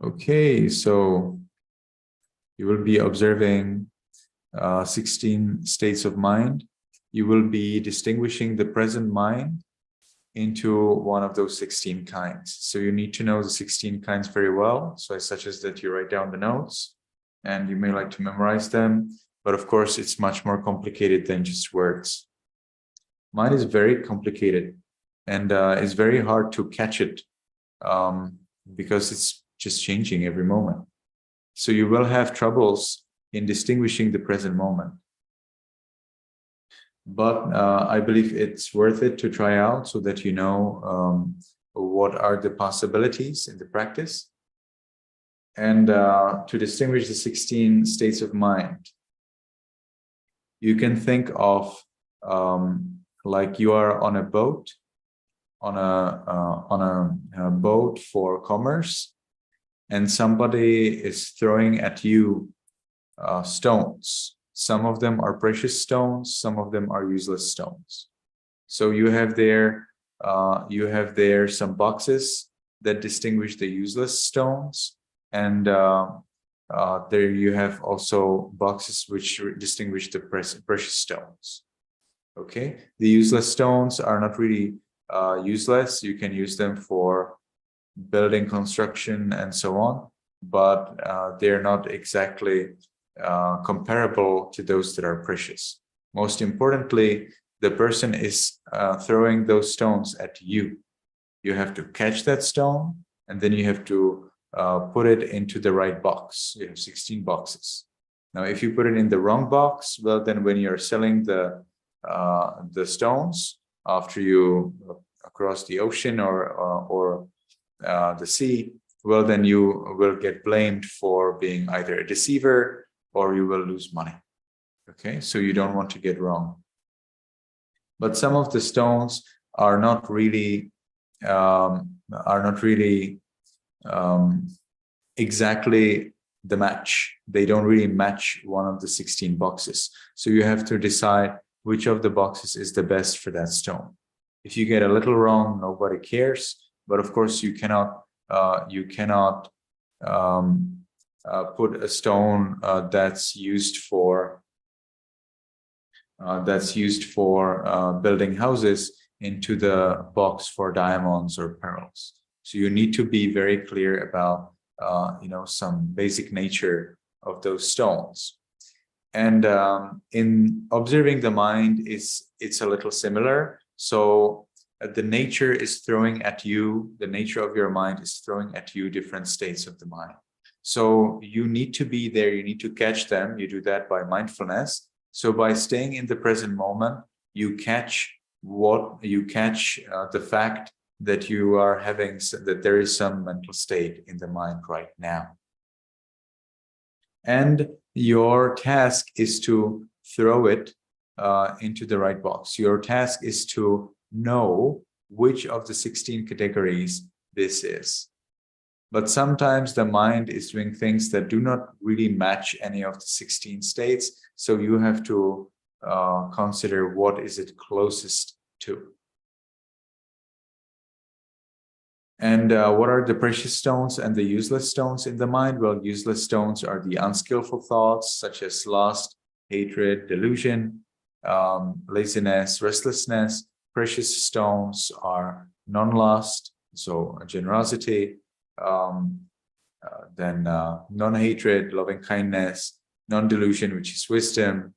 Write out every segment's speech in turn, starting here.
Okay, so you will be observing 16 states of mind. You will be distinguishing the present mind into one of those 16 kinds. So you need to know the 16 kinds very well. So I suggest that you write down the notes, and you may like to memorize them. But of course, it's much more complicated than just words. Mind is very complicated, and it's very hard to catch it because it's just changing every moment. So you will have troubles in distinguishing the present moment. But I believe it's worth it to try out so that you know what are the possibilities in the practice. And to distinguish the 16 states of mind, you can think of like you are on a boat, on a boat for commerce, and somebody is throwing at you stones. Some of them are precious stones, some of them are useless stones. So you have there some boxes that distinguish the useless stones, and there you have also boxes which distinguish the precious stones. Okay, the useless stones are not really useless. You can use them for building, construction, and so on, but they're not exactly comparable to those that are precious. Most importantly, the person is throwing those stones at you. You have to catch that stone, and then you have to put it into the right box. You have 16 boxes. Now, if you put it in the wrong box, well, then when you're selling the stones after you cross the ocean or the sea, well, then you will get blamed for being either a deceiver or you will lose money. Okay, so you don't want to get wrong. But some of the stones are not really exactly the match. They don't really match one of the 16 boxes. So you have to decide which of the boxes is the best for that stone. If you get a little wrong, nobody cares. But of course, you cannot put a stone that's used for building houses into the box for diamonds or pearls. So you need to be very clear about some basic nature of those stones. And in observing the mind, it's a little similar. So the nature is throwing at you, the nature of your mind is throwing at you different states of the mind. So you need to be there, you need to catch them. You do that by mindfulness. So by staying in the present moment, you catch the fact that you are having, that there is some mental state in the mind right now. And your task is to throw it into the right box. Your task is to know which of the 16 categories this is. But sometimes the mind is doing things that do not really match any of the 16 states. So you have to consider what is it closest to. And what are the precious stones and the useless stones in the mind? Well, useless stones are the unskillful thoughts, such as lust, hatred, delusion, laziness, restlessness. Precious stones are non-lust, so generosity, then non-hatred, loving kindness, non-delusion, which is wisdom,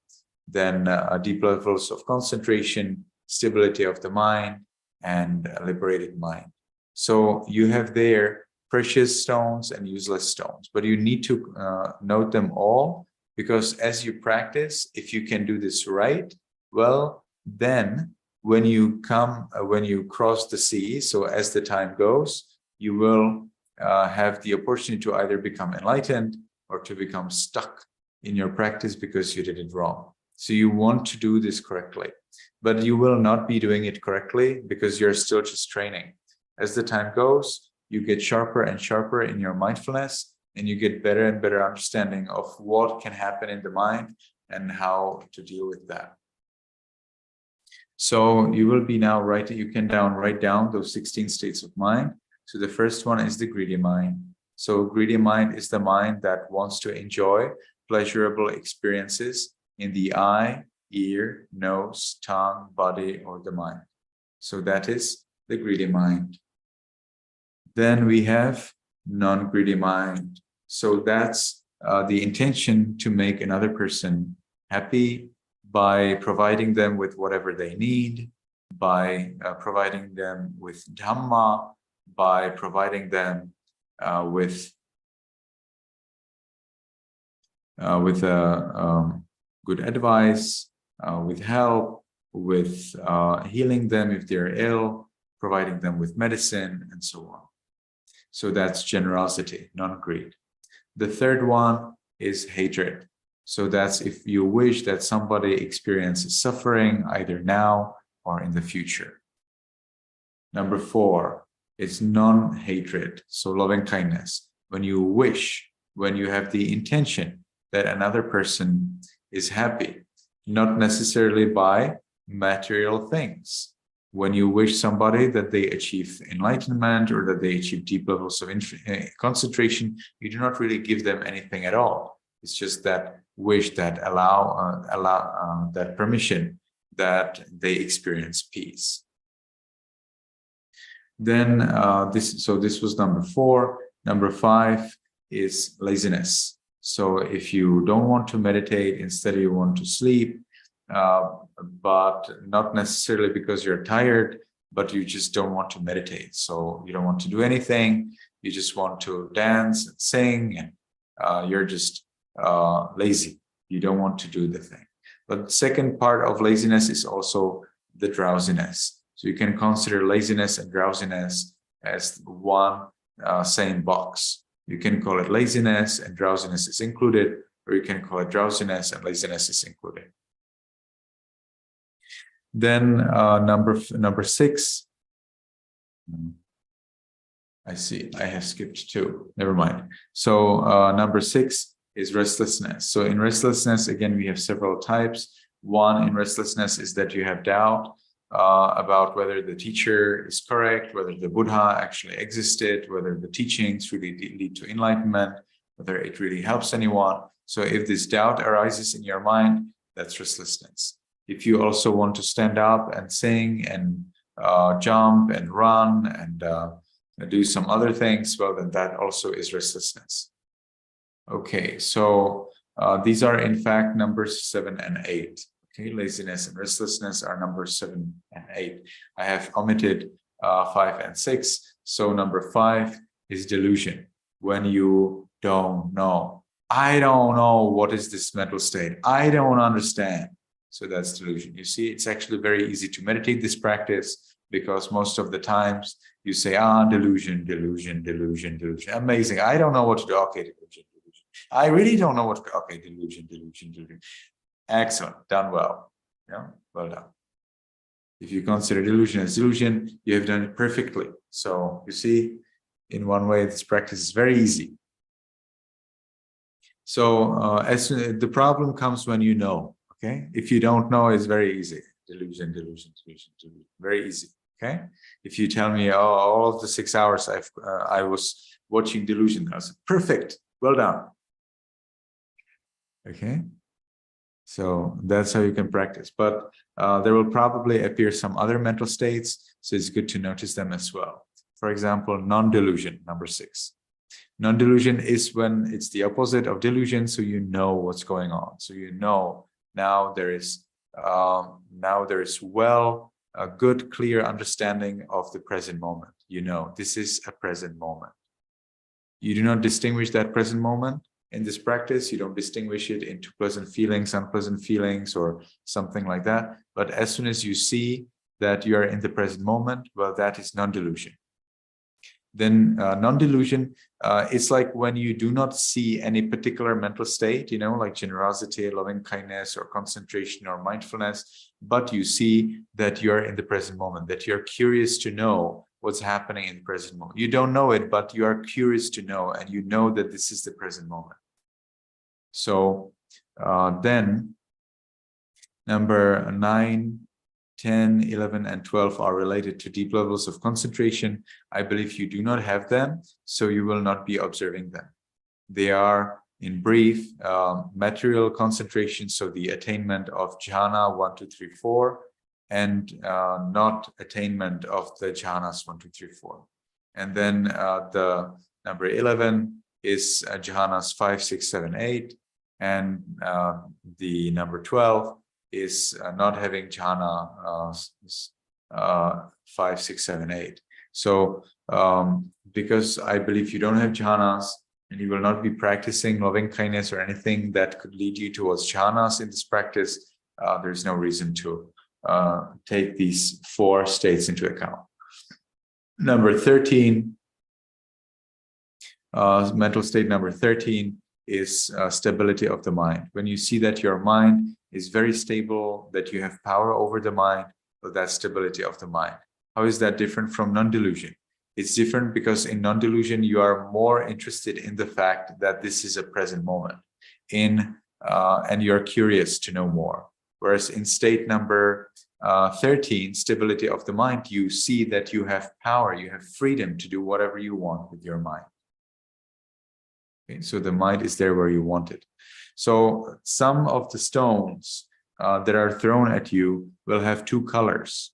then deep levels of concentration, stability of the mind, and a liberated mind. So you have there precious stones and useless stones, but you need to note them all, because as you practice, if you can do this right, well, then when you cross the sea, so as the time goes, you will have the opportunity to either become enlightened or to become stuck in your practice because you did it wrong. So you want to do this correctly, but you will not be doing it correctly because you're still just training. As the time goes, you get sharper and sharper in your mindfulness, and you get better and better understanding of what can happen in the mind and how to deal with that. So you will be now write down those 16 states of mind. So the first one is the greedy mind. So greedy mind is the mind that wants to enjoy pleasurable experiences in the eye, ear, nose, tongue, body, or the mind. So that is the greedy mind. Then we have non-greedy mind. So that's the intention to make another person happy by providing them with whatever they need, by providing them with Dhamma, by providing them with good advice, with help, with healing them if they're ill, providing them with medicine, and so on. So that's generosity, non-greed. The third one is hatred. So that's if you wish that somebody experiences suffering either now or in the future. Number 4 is non-hatred, so loving kindness. When you wish, when you have the intention that another person is happy, not necessarily by material things. When you wish somebody that they achieve enlightenment or that they achieve deep levels of concentration, you do not really give them anything at all. It's just that wish, that allow that permission that they experience peace. Then this was number 4. Number 5 is laziness. So if you don't want to meditate, instead you want to sleep, but not necessarily because you're tired, but you just don't want to meditate. So you don't want to do anything. You just want to dance and sing, and you're just lazy. You don't want to do the thing. But the second part of laziness is also the drowsiness. So you can consider laziness and drowsiness as one same box. You can call it laziness and drowsiness is included, or you can call it drowsiness and laziness is included. Then number 6. I see, I have skipped 2. Never mind. So number 6 is restlessness. So in restlessness, again, we have several types. One in restlessness is that you have doubt about whether the teacher is correct, whether the Buddha actually existed, whether the teachings really lead to enlightenment, whether it really helps anyone. So if this doubt arises in your mind, that's restlessness. If you also want to stand up and sing and jump and run and do some other things, well, then that also is restlessness. Okay, so these are in fact numbers 7 and 8. Okay, laziness and restlessness are numbers 7 and 8. I have omitted 5 and 6. So number 5 is delusion. When you don't know. I don't know what is this mental state. I don't understand. So that's delusion. You see, it's actually very easy to meditate this practice because most of the times you say, delusion, delusion, delusion, delusion. Amazing. I don't know what to do. Okay, delusion, delusion. I really don't know what to do. Okay, delusion, delusion, delusion. Excellent. Done well. Yeah, well done. If you consider delusion as delusion, you have done it perfectly. So you see, in one way, this practice is very easy. So as the problem comes when you know. Okay, if you don't know, it's very easy. Delusion, delusion, delusion, delusion. Very easy. Okay, if you tell me, all of the 6 hours I was watching delusion, I was perfect. Well done. Okay, so that's how you can practice. But there will probably appear some other mental states, so it's good to notice them as well. For example, non-delusion, number 6. Non-delusion is when it's the opposite of delusion, so you know what's going on. So you know. Now there is a good, clear understanding of the present moment. You know, this is a present moment. You do not distinguish that present moment in this practice. You don't distinguish it into pleasant feelings, unpleasant feelings, or something like that. But as soon as you see that you are in the present moment, well, that is non-delusion. Then non-delusion, it's like when you do not see any particular mental state, you know, like generosity, loving kindness, or concentration, or mindfulness, but you see that you're in the present moment, that you're curious to know what's happening in the present moment. You don't know it, but you are curious to know, and you know that this is the present moment. So then number 9 10, 11, and 12 are related to deep levels of concentration. I believe you do not have them, so you will not be observing them. They are, in brief, material concentration, so the attainment of jhana 1, 2, 3, 4, and not attainment of the jhanas 1, 2, 3, 4. And then the number 11 is jhanas 5, 6, 7, 8, and the number 12 is not having jhana 5, 6, 7, 8. So because I believe you don't have jhanas and you will not be practicing loving kindness or anything that could lead you towards jhanas in this practice, there's no reason to take these 4 states into account. Number 13, mental state number 13 is stability of the mind. When you see that your mind is very stable, that you have power over the mind, well, that's stability of the mind. How is that different from non-delusion? It's different because in non-delusion, you are more interested in the fact that this is a present moment, and you're curious to know more. Whereas in state number 13, stability of the mind, you see that you have power, you have freedom to do whatever you want with your mind. Okay, so the mind is there where you want it. So some of the stones that are thrown at you will have 2 colors.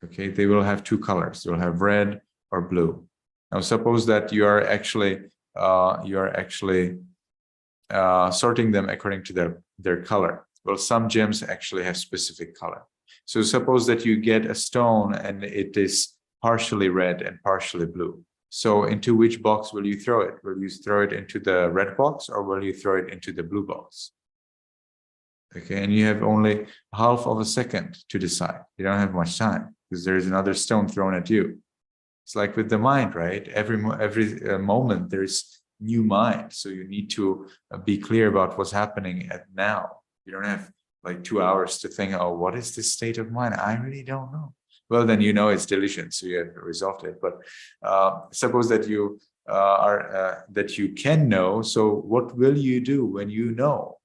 Okay, they will have 2 colors. They will have red or blue. Now, suppose that you are actually sorting them according to their color. Well, some gems actually have specific color. So suppose that you get a stone and it is partially red and partially blue. So into which box will you throw it? Will you throw it into the red box or will you throw it into the blue box? Okay, and you have only half of a second to decide. You don't have much time because there is another stone thrown at you. It's like with the mind, right? Every moment there's new mind. So you need to be clear about what's happening at now. You don't have like 2 hours to think, oh, what is this state of mind? I really don't know. Well, then you know it's delusion, so you have resolved it. But suppose that you that you can know. So what will you do when you know?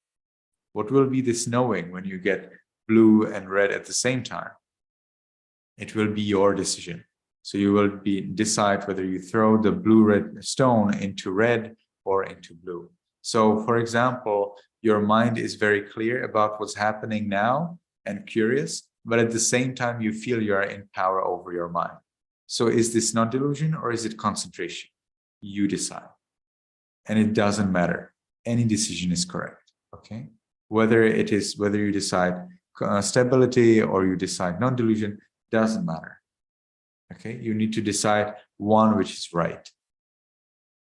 What will be this knowing when you get blue and red at the same time? It will be your decision. So you will decide whether you throw the blue-red stone into red or into blue. So, for example, your mind is very clear about what's happening now and curious, but at the same time, you feel you are in power over your mind. So is this not delusion or is it concentration? You decide. And it doesn't matter. Any decision is correct, okay? Whether you decide stability or you decide non-delusion, doesn't matter, okay? You need to decide one which is right.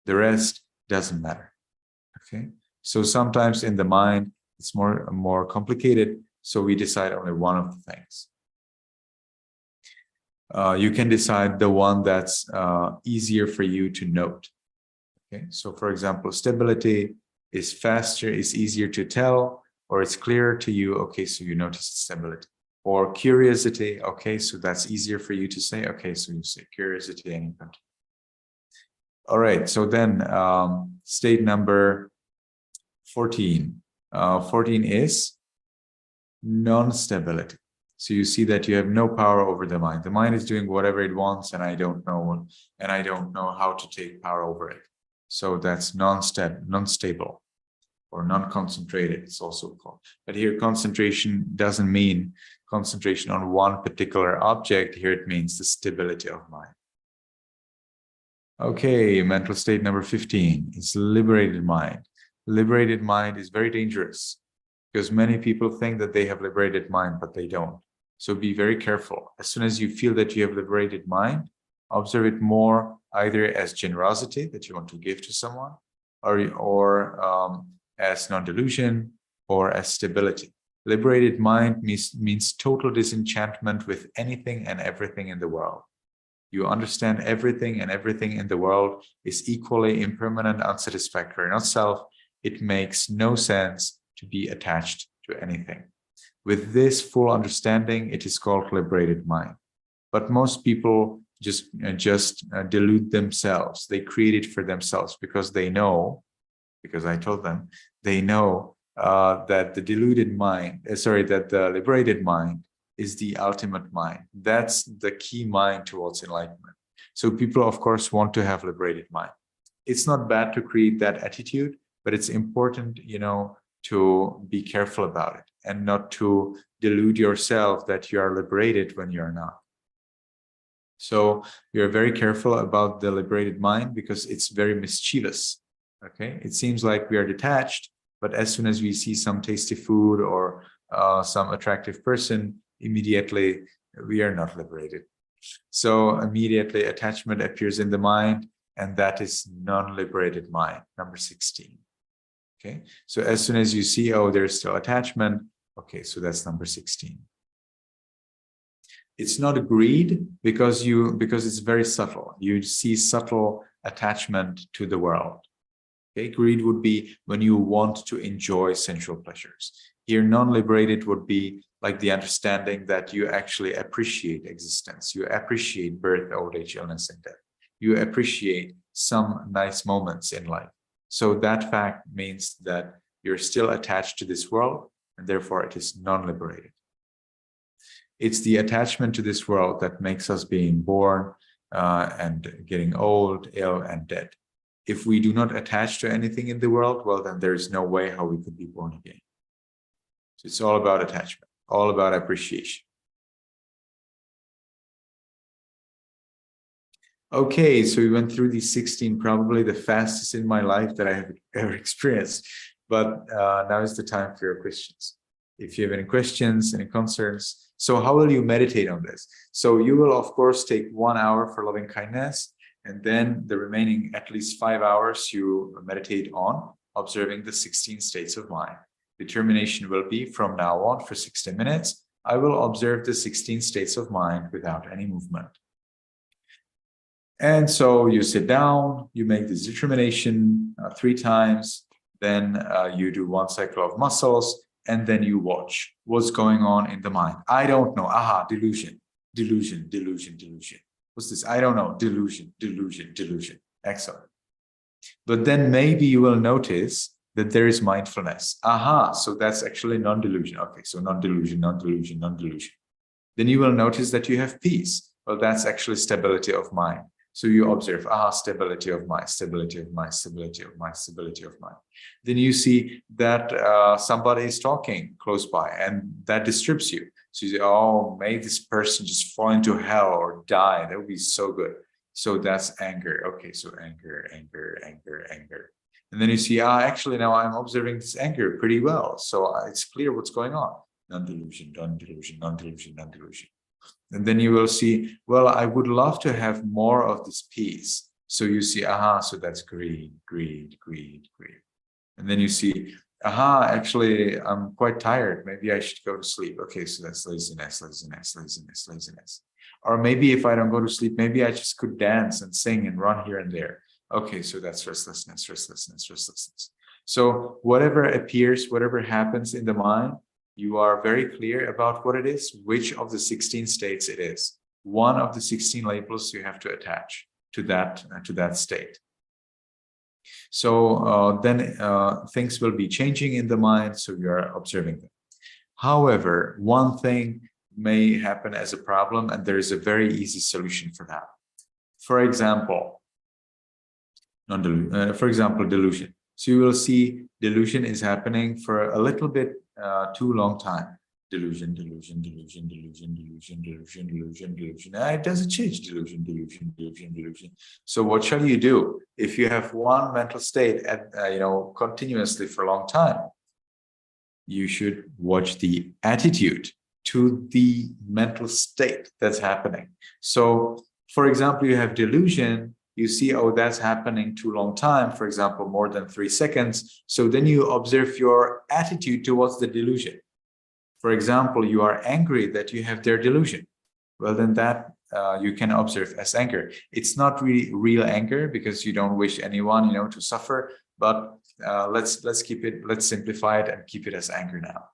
The rest doesn't matter, okay? So sometimes in the mind, it's more complicated. So we decide only one of the things. You can decide the one that's easier for you to note. Okay, so for example, stability is faster, is easier to tell, or it's clearer to you. Okay, so you notice stability. Or curiosity. Okay, so that's easier for you to say. Okay, so you say curiosity and you continue. All right, so then state number 14. 14 is non-stability. So you see that you have no power over the mind. The mind is doing whatever it wants, and I don't know how to take power over it. So that's non-stable or non-concentrated, it's also called. But here concentration doesn't mean concentration on one particular object. Here it means the stability of mind. Okay, mental state number 15 is liberated mind. Liberated mind is very dangerous because many people think that they have liberated mind, but they don't. So be very careful. As soon as you feel that you have liberated mind, observe it more either as generosity that you want to give to someone, or as non-delusion, or as stability. Liberated mind means total disenchantment with anything and everything in the world. You understand everything, and everything in the world is equally impermanent, unsatisfactory, not self. It makes no sense to be attached to anything. With this full understanding, it is called liberated mind. But most people just delude themselves. They create it for themselves because they know, because I told them, they know that the liberated mind is the ultimate mind. That's the key mind towards enlightenment. So people, of course, want to have liberated mind. It's not bad to create that attitude, but it's important, to be careful about it and not to delude yourself that you are liberated when you're not. So you're very careful about the liberated mind because it's very mischievous. Okay, it seems like we are detached, but as soon as we see some tasty food or some attractive person, immediately we are not liberated. So immediately attachment appears in the mind, and that is non-liberated mind, number 16. Okay, so as soon as you see, oh, there's still attachment, okay, so that's number 16. It's not greed because it's very subtle. You see subtle attachment to the world. Okay, greed would be when you want to enjoy sensual pleasures. Here, non-liberated would be like the understanding that you actually appreciate existence. You appreciate birth, old age, illness, and death. You appreciate some nice moments in life. So that fact means that you're still attached to this world, and therefore it is non-liberated. It's the attachment to this world that makes us being born and getting old, ill, and dead. If we do not attach to anything in the world, well, then there is no way how we could be born again. So it's all about attachment, all about appreciation. Okay, so we went through these 16, probably the fastest in my life that I have ever experienced. But now is the time for your questions. If you have any questions, any concerns. So how will you meditate on this? So you will, of course, take 1 hour for loving kindness, and then the remaining at least 5 hours you meditate on observing the 16 states of mind. Determination will be from now on for 60 minutes. I will observe the 16 states of mind without any movement. And so you sit down, you make this determination 3 times, then you do 1 cycle of muscles, and then you watch what's going on in the mind. I don't know. Aha, delusion, delusion, delusion, delusion. What's this? I don't know. Delusion, delusion, delusion. Excellent. But then maybe you will notice that there is mindfulness. Aha, so that's actually non-delusion. Okay, so non-delusion, non-delusion, non-delusion. Then you will notice that you have peace. Well, that's actually stability of mind. So you observe, stability of mind, stability of mind, stability of mind, stability of mind. Then you see that somebody is talking close by and that disturbs you. So you say, oh, may this person just fall into hell or die. That would be so good. So that's anger. Okay, so anger, anger, anger, anger. And then you see, actually now I'm observing this anger pretty well. So it's clear what's going on. Non-delusion, non-delusion, non-delusion, non-delusion. And then you will see, well, I would love to have more of this peace. So you see, so that's greed, greed, greed, greed. And then you see, actually, I'm quite tired. Maybe I should go to sleep. Okay, so that's laziness, laziness, laziness, laziness. Or maybe if I don't go to sleep, maybe I just could dance and sing and run here and there. Okay, so that's restlessness, restlessness, restlessness. So whatever appears, whatever happens in the mind, you are very clear about what it is, which of the 16 states it is. One of the 16 labels you have to attach to that state. So then things will be changing in the mind, so you are observing them. However, one thing may happen as a problem, and there is a very easy solution for that. For example, delusion. So you will see delusion is happening for a little bit too long time. Delusion, delusion, delusion, delusion, delusion, delusion, delusion, delusion. It doesn't change. Delusion, delusion, delusion, delusion. So what shall you do if you have one mental state at continuously for a long time? You should watch the attitude to the mental state that's happening. So, for example, you have delusion. You see, that's happening too long time, for example, more than 3 seconds. So then you observe your attitude towards the delusion. For example, you are angry that you have their delusion. Well, then that you can observe as anger. It's not really real anger because you don't wish anyone, to suffer. But let's simplify it and keep it as anger now.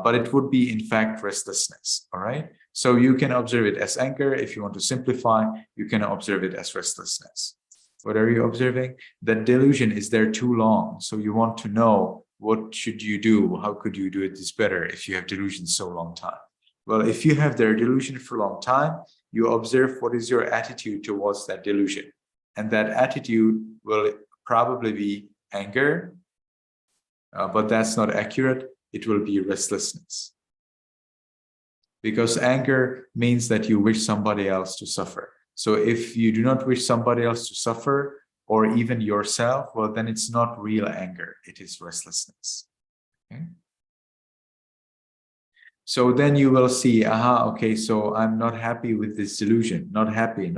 But it would be, in fact, restlessness. All right. So you can observe it as anger. If you want to simplify, you can observe it as restlessness. What are you observing? That delusion is there too long. So you want to know, what should you do? How could you do it this better if you have delusion so long time? Well, if you have their delusion for a long time, you observe what is your attitude towards that delusion. And that attitude will probably be anger, but that's not accurate. It will be restlessness. Because anger means that you wish somebody else to suffer. So if you do not wish somebody else to suffer, or even yourself, well, then it's not real anger. It is restlessness. Okay? So then you will see, aha, okay, so I'm not happy with this delusion, not happy,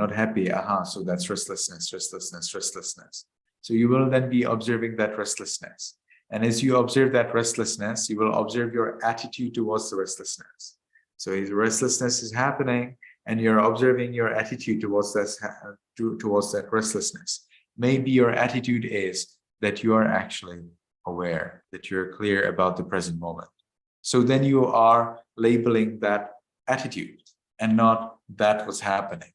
aha, so that's restlessness, restlessness, restlessness. So you will then be observing that restlessness. And as you observe that restlessness, you will observe your attitude towards the restlessness. So if restlessness is happening and you're observing your attitude towards that restlessness. Maybe your attitude is that you are actually aware, that you're clear about the present moment. So then you are labeling that attitude and not that what's happening.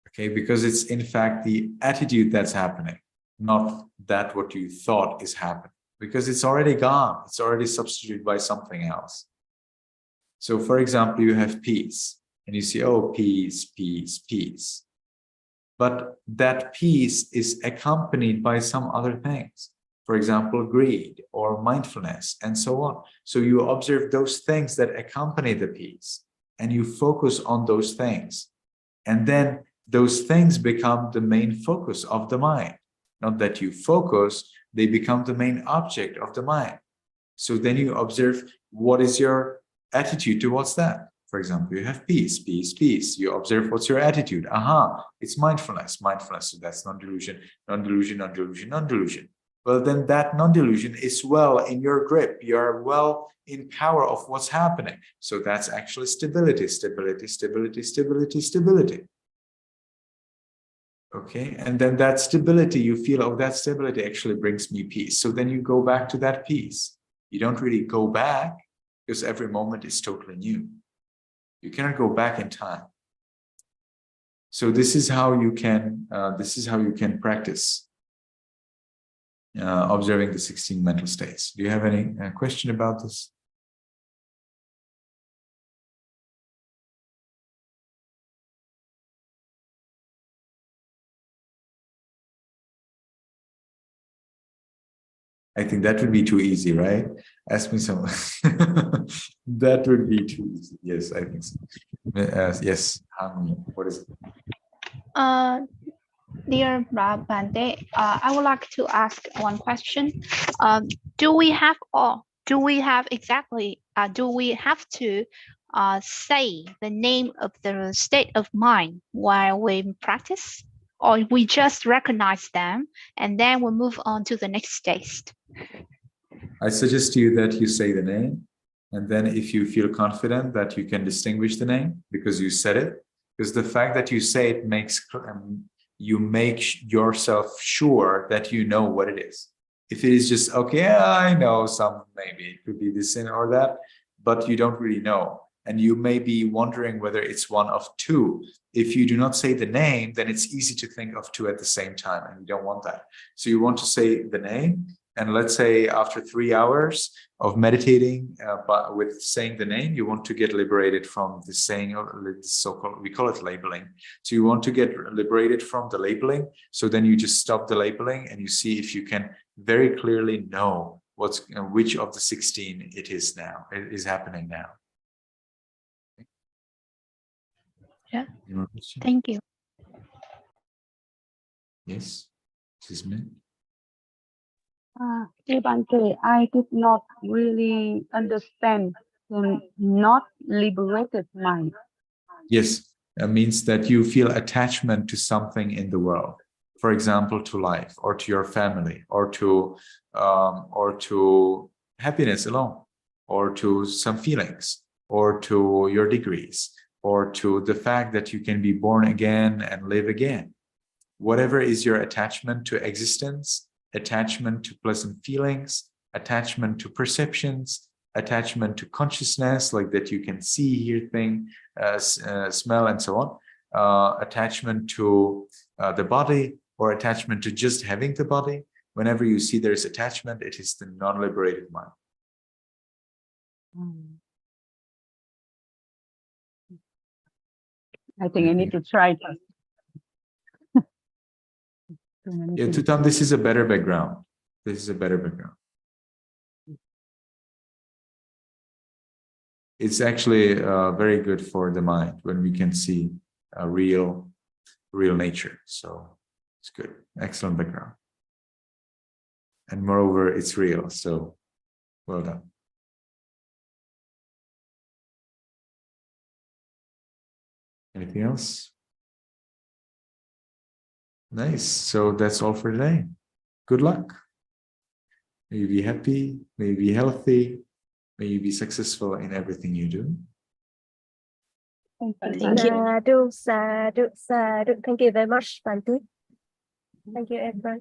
Okay, because it's in fact the attitude that's happening, not that what you thought is happening, because it's already gone. It's already substituted by something else. So for example, you have peace and you see, oh, peace, peace, peace. But that peace is accompanied by some other things. For example, greed or mindfulness and so on. So you observe those things that accompany the peace and you focus on those things. And then those things become the main focus of the mind. Not that you focus, they become the main object of the mind. So then you observe what is your attitude towards that. For example, you have peace, peace, peace. You observe what's your attitude. Aha, it's mindfulness, mindfulness. So that's non-delusion, non-delusion, non-delusion, non-delusion. Well, then that non-delusion is well in your grip. You are well in power of what's happening. So that's actually stability, stability, stability, stability, stability. Okay, and then that stability, you feel, oh, that stability actually brings me peace. So then you go back to that peace. You don't really go back because every moment is totally new. You cannot go back in time. So this is how you can practice observing the 16 mental states. Do you have any question about this? I think that would be too easy, right? Ask me some. That would be too easy. Yes, I think so. Yes, Harmony, what is it? Dear Bande, I would like to ask one question. Do we have to say the name of the state of mind while we practice? Or we just recognize them and then we move on to the next stage? I suggest to you that you say the name, and then if you feel confident that you can distinguish the name because you said it, because the fact that you say it makes you make yourself sure that you know what it is. If it is just, okay, I know some, maybe it could be this or that, but you don't really know. And you may be wondering whether it's one of two. If you do not say the name, then it's easy to think of two at the same time, and you don't want that. So you want to say the name, and let's say after 3 hours of meditating but with saying the name, you want to get liberated from the saying, or so-called, we call it labeling. So you want to get liberated from the labeling. So then you just stop the labeling and you see if you can very clearly know which of the 16 it is now, it is happening now. Yeah. Thank you. Yes, this is me. Bante, I did not really understand the not liberated mind. Yes, it means that you feel attachment to something in the world. For example, to life, or to your family, or to happiness alone, or to some feelings, or to your degrees, or to the fact that you can be born again and live again. Whatever is your attachment to existence, attachment to pleasant feelings, attachment to perceptions, attachment to consciousness, like that you can see, hear, think, smell, and so on, attachment to the body, or attachment to just having the body. Whenever you see there's attachment, it is the non-liberated mind. I think I need to try first. Yeah, Tutam, this is a better background. This is a better background. It's actually very good for the mind when we can see a real nature. So it's good. Excellent background. And moreover, it's real. So well done. Anything else? Nice. So that's all for today. Good luck. May you be happy. May you be healthy. May you be successful in everything you do. Thank you. Thank you. Sadhu, sadhu, sadhu. Thank you very much, Bante. Thank you, everyone.